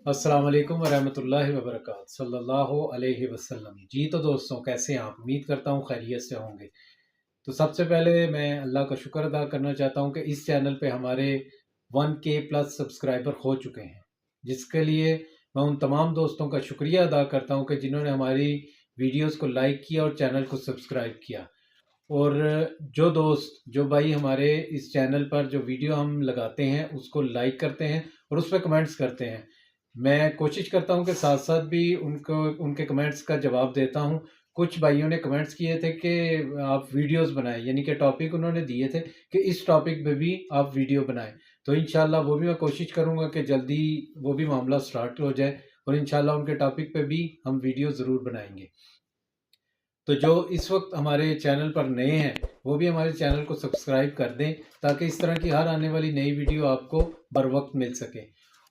अस्सलाम वालेकुम वरहमतुल्लाहि वबरकात सल्लल्लाहु अलैहि वसल्लम। जी तो दोस्तों, कैसे हैं आप? उम्मीद करता हूँ खैरियत से होंगे। तो सबसे पहले मैं अल्लाह का शुक्र अदा करना चाहता हूँ कि इस चैनल पे हमारे 1K प्लस सब्सक्राइबर हो चुके हैं, जिसके लिए मैं उन तमाम दोस्तों का शुक्रिया अदा करता हूँ कि जिन्होंने हमारी वीडियोस को लाइक किया और चैनल को सब्सक्राइब किया। और जो दोस्त जो भाई हमारे इस चैनल पर जो वीडियो हम लगाते हैं उसको लाइक करते हैं और उस पर कमेंट्स करते हैं, मैं कोशिश करता हूं कि साथ साथ भी उनको उनके कमेंट्स का जवाब देता हूं। कुछ भाइयों ने कमेंट्स किए थे कि आप वीडियोस बनाएं, यानी कि टॉपिक उन्होंने दिए थे कि इस टॉपिक पे भी आप वीडियो बनाएं। तो इंशाल्लाह वो भी मैं कोशिश करूंगा कि जल्दी वो भी मामला स्टार्ट हो जाए और इंशाल्लाह उनके टॉपिक पे भी हम वीडियो ज़रूर बनाएंगे। तो जो इस वक्त हमारे चैनल पर नए हैं वो भी हमारे चैनल को सब्सक्राइब कर दें, ताकि इस तरह की हर आने वाली नई वीडियो आपको बर वक्त मिल सके।